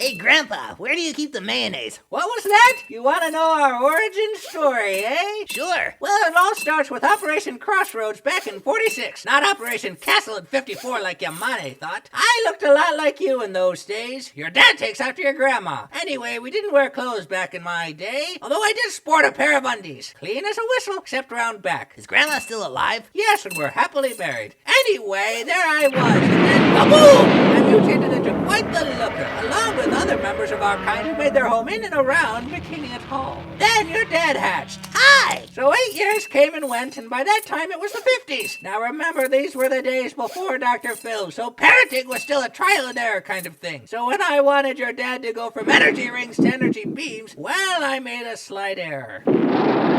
Hey, Grandpa, where do you keep the mayonnaise? What was that? You want to know our origin story, eh? Sure. Well, it all starts with Operation Crossroads back in 46, not Operation Castle in 54 like your money thought. I looked a lot like you in those days. Your dad takes after your grandma. Anyway, we didn't wear clothes back in my day, although I did sport a pair of undies. Clean as a whistle, except round back. Is Grandma still alive? Yes, and we're happily married. Anyway, there I was, and then kaboom! I mutated into quite the looker, along with other members of our kind who made their home in and around Bikini Atoll. Then your dad hatched. Hi! So 8 years came and went, and by that time it was the 50s. Now remember, these were the days before Dr. Phil, so parenting was still a trial and error kind of thing. So when I wanted your dad to go from energy rings to energy beams, well, I made a slight error.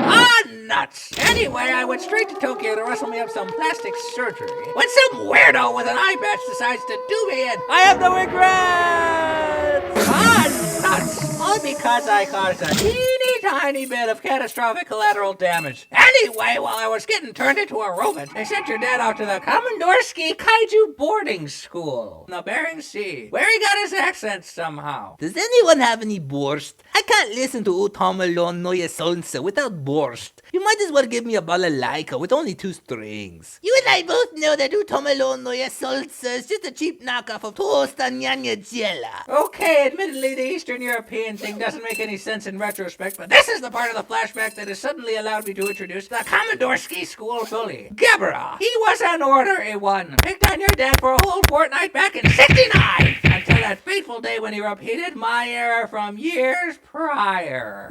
Ah, nuts! Anyway, I went straight to Tokyo to wrestle me up some plastic surgery. When some weirdo with an eye patch decides to do me in, I have no regrets! Ah, nuts! All because I caused a teeny tiny bit of catastrophic collateral damage. Anyway, while I was getting turned into a robot, I sent your dad out to the Komondorski Kaiju boarding school in the Bering Sea, where he got his accent somehow. Does anyone have any borscht? I can't listen to Utomalon Neue Sonse without borscht. You might as well give me a balalaika with only 2 strings. You and I both know that Utomalon Neue Sonse is just a cheap knockoff of Tosta Nyanya Jella. Okay, admittedly the Eastern European thing doesn't make any sense in retrospect, but this is the part of the flashback that has suddenly allowed me to introduce the Komondorski school bully, Gebra. He was an Order A1, picked on your dad for a whole fortnight back in '69, until that fateful day when he repeated my error from years prior.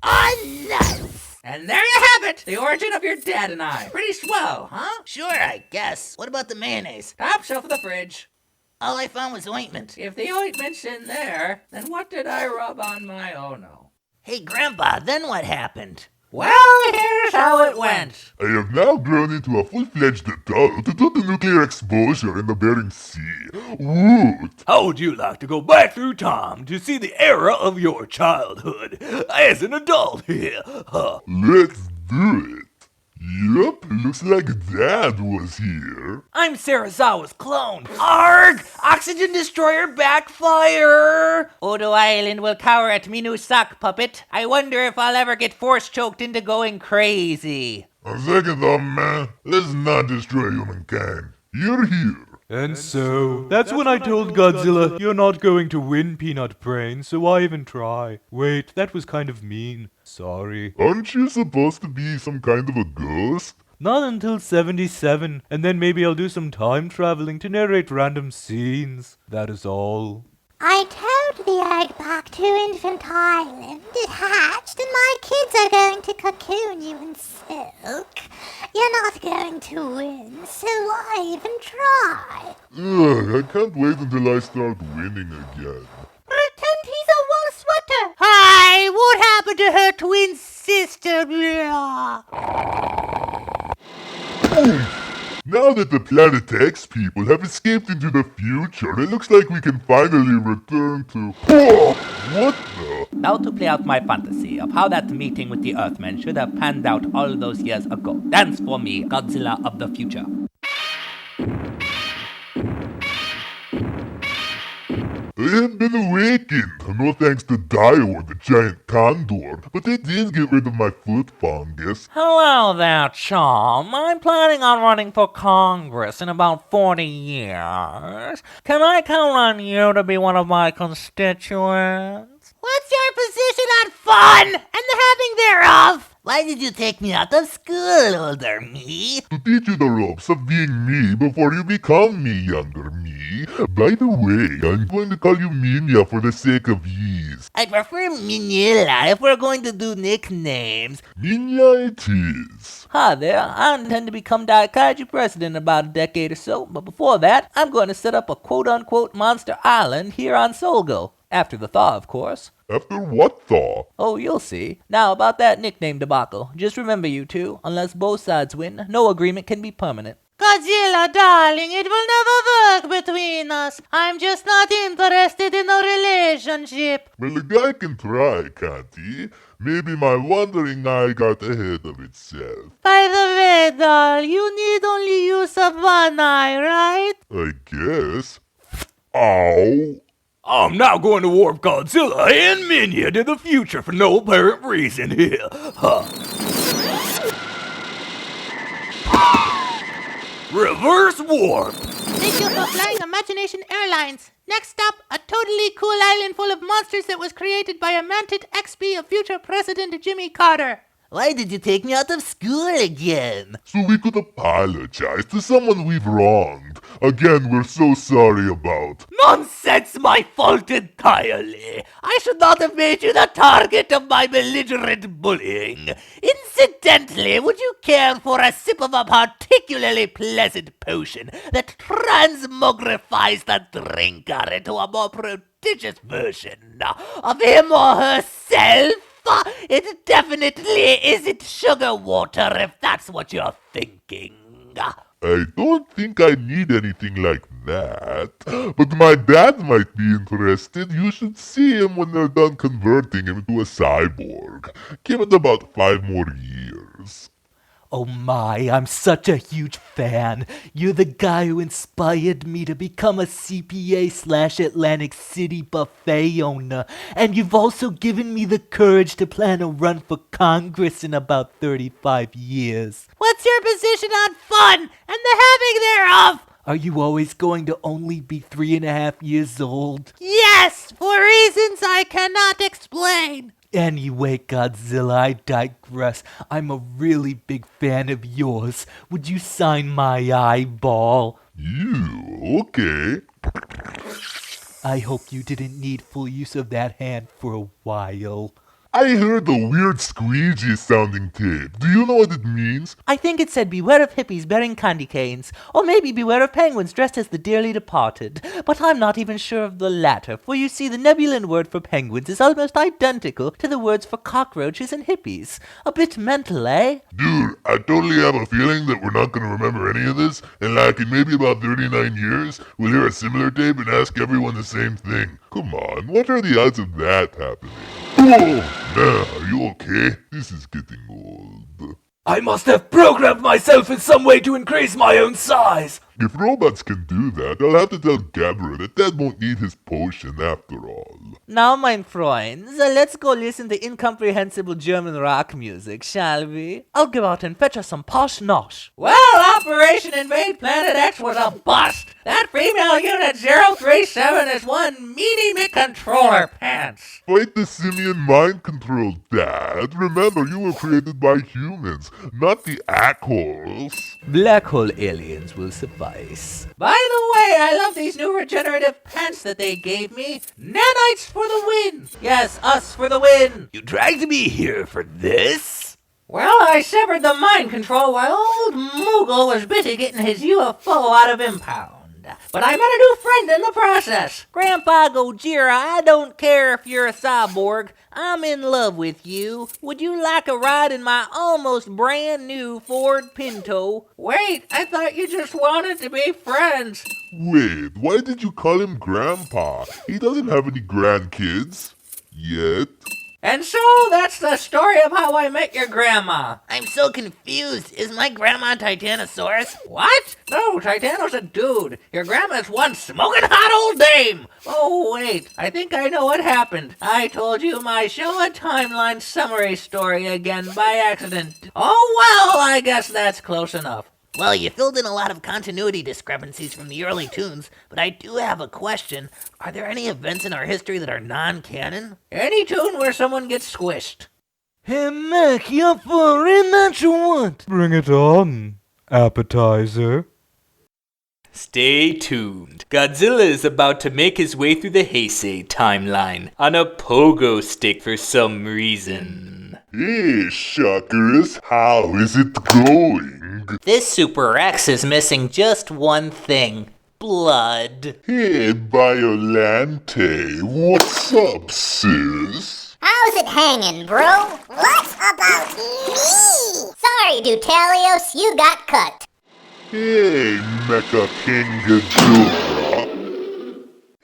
Oh, nuts! And there you have it, the origin of your dad and I. Pretty swell, huh? Sure, I guess. What about the mayonnaise? Top shelf of the fridge. All I found was ointment. If the ointment's in there, then what did I rub on my oh-no? Hey, Grandpa, then what happened? Well, here's how it went. I have now grown into a full-fledged adult due to nuclear exposure in the Bering Sea. Woot! How would you like to go back through time to see the era of your childhood as an adult here? Let's do it. Yup, looks like Dad was here. I'm Sarazawa's clone. Arg! Oxygen destroyer backfire! Odo Island will cower at me new sock puppet. I wonder if I'll ever get force choked into going crazy. On second thought, man, let's not destroy humankind. You're here. And so, that's when I told Godzilla, you're not going to win, Peanut Brain, so why even try? Wait, that was kind of mean. Sorry. Aren't you supposed to be some kind of a ghost? Not until 77, and then maybe I'll do some time traveling to narrate random scenes. That is all. I towed the egg back to Infant Island. It hatched, and my kids are going to cocoon you in silk. You're not going to win, so why even try? Ugh, I can't wait until I start winning again. Pretend he's a wool sweater. Hi, what happened to her twin sister? Now that the Planet X people have escaped into the future, it looks like we can finally return to... Oh, what the? Now to play out my fantasy of how that meeting with the Earthmen should have panned out all those years ago. Dance for me, Godzilla of the future. I have been awakened, no thanks to Dio the giant condor, but they did get rid of my foot fungus. Hello there, chum. I'm planning on running for Congress in about 40 years. Can I count on you to be one of my constituents? What's your position on fun and the having thereof? Why did you take me out of school, older me? To teach you the ropes of being me before you become me, younger me. By the way, I'm going to call you Minya for the sake of ease. I prefer Minilla if we're going to do nicknames. Minya it is. Hi there, I intend to become Daikaiju president in about a decade or so, but before that, I'm going to set up a quote-unquote monster island here on Solgo. After the thaw, of course. After what thaw? Oh, you'll see. Now, about that nickname debacle. Just remember, you two, unless both sides win, no agreement can be permanent. Godzilla, darling, it will never work between us. I'm just not interested in a relationship. Well, a guy can try, can't he? Maybe my wandering eye got ahead of itself. By the way, doll, you need only use of one eye, right? I guess. Ow! I'm now going to warp Godzilla and Minya to the future for no apparent reason. Reverse warp! Thank you for flying Imagination Airlines. Next up, a totally cool island full of monsters that was created by a manted XP of future President Jimmy Carter. Why did you take me out of school again? So we could apologize to someone we've wronged. Again, we're so sorry about. Nonsense, my fault entirely. I should not have made you the target of my belligerent bullying. Incidentally, would you care for a sip of a particularly pleasant potion that transmogrifies the drinker into a more prodigious version of him or herself? It definitely isn't sugar water if that's what you're thinking. I don't think I need anything like that. But my dad might be interested. You should see him when they're done converting him into a cyborg. Give it about 5 more years. Oh my, I'm such a huge fan. You're the guy who inspired me to become a CPA/Atlantic City buffet owner. And you've also given me the courage to plan a run for Congress in about 35 years. What's your position on fun and the having thereof? Are you always going to only be 3.5 years old? Yes, for reasons I cannot explain. Anyway, Godzilla, I digress. I'm a really big fan of yours. Would you sign my eyeball? You? Okay. I hope you didn't need full use of that hand for a while. I heard a weird squeegee sounding tape. Do you know what it means? I think it said beware of hippies bearing candy canes, or maybe beware of penguins dressed as the dearly departed. But I'm not even sure of the latter, for you see the Nebulan word for penguins is almost identical to the words for cockroaches and hippies. A bit mental, eh? Dude, I totally have a feeling that we're not going to remember any of this, and like in maybe about 39 years, we'll hear a similar tape and ask everyone the same thing. Come on, what are the odds of that happening? Oh, man, are you okay? This is getting old. I must have programmed myself in some way to increase my own size. If robots can do that, I'll have to tell Gabra that Dad won't need his potion after all. Now, my friends, let's go listen to incomprehensible German rock music, shall we? I'll go out and fetch us some posh nosh. Well, Operation Invade Planet X was a bust. That female unit 037 is one meanie McController pants. Fight the simian mind control, Dad. Remember, you were created by humans, not the assholes. Black hole aliens will suffice. By the way, I love these new regenerative pants that they gave me. Nanites for the win. Yes, us for the win. You dragged me here for this? Well, I severed the mind control while old Moogle was busy getting his UFO out of impound. But I met a new friend in the process. Grandpa Gojira, I don't care if you're a cyborg. I'm in love with you. Would you like a ride in my almost brand new Ford Pinto? Wait, I thought you just wanted to be friends. Wait, why did you call him Grandpa? He doesn't have any grandkids. Yet. And so that's the story of how I met your grandma. I'm so confused. Is my grandma Titanosaurus? What? No, Titano's a dude. Your grandma's one smoking hot old dame. Oh, wait. I think I know what happened. I told you my show a timeline summary story again by accident. Oh, well, I guess that's close enough. Well, you filled in a lot of continuity discrepancies from the early tunes, but I do have a question. Are there any events in our history that are non-canon? Any tune where someone gets squished. Hey, Mac, you up for a rematch or what? Bring it on, appetizer. Stay tuned. Godzilla is about to make his way through the Heisei timeline on a pogo stick for some reason. Hey, Shockers, how is it going? This Super X is missing just one thing. Blood. Hey, Biolante, what's up, sis? How's it hanging, bro? What about me? Sorry, Dutalios, you got cut. Hey, Mecha King Ghidorah.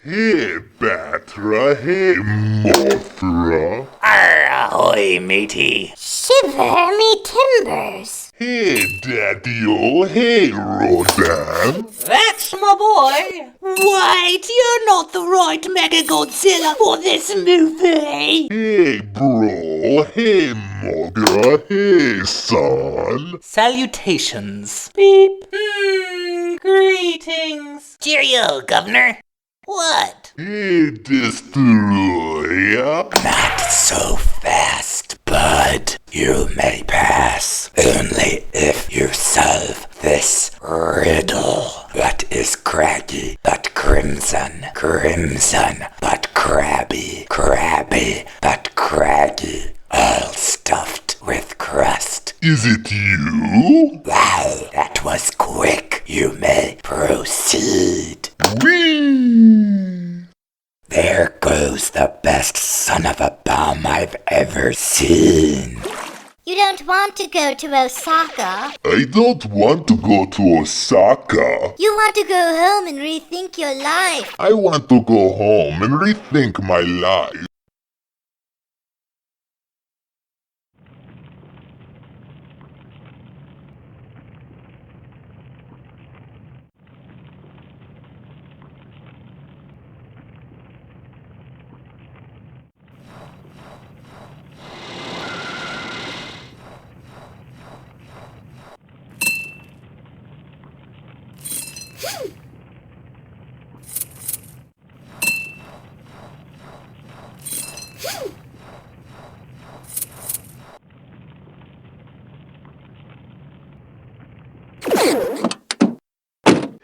Hey, Batra. Hey, Mothra. Ahoy, matey. Shiver me timbers. Hey, Daddy-o. Hey, Rodan. That's Yes, my boy. Wait, you're not the right Mechagodzilla for this movie! Hey, bro. Hey, Mogra. Hey, son. Salutations. Beep. Greetings. Cheerio, Governor. What? Hey, Destroyer. Not so fast, bud. You may pass only if you solve this riddle. What is craggy but crimson? Crimson but crabby. Crabby but craggy. All stuffed with crust. Is it you? Wow, that was quick. You may proceed. Whee! There goes the best son of a bomb I've ever seen. You don't want to go to Osaka. I don't want to go to Osaka. You want to go home and rethink your life. I want to go home and rethink my life.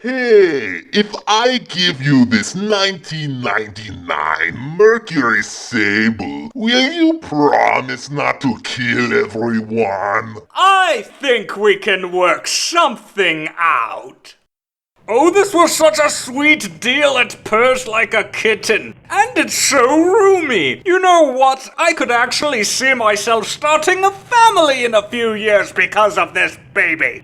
Hey, if I give you this 1999 Mercury Sable, will you promise not to kill everyone? I think we can work something out. Oh, this was such a sweet deal. It purrs like a kitten. And it's so roomy. You know what? I could actually see myself starting a family in a few years because of this baby.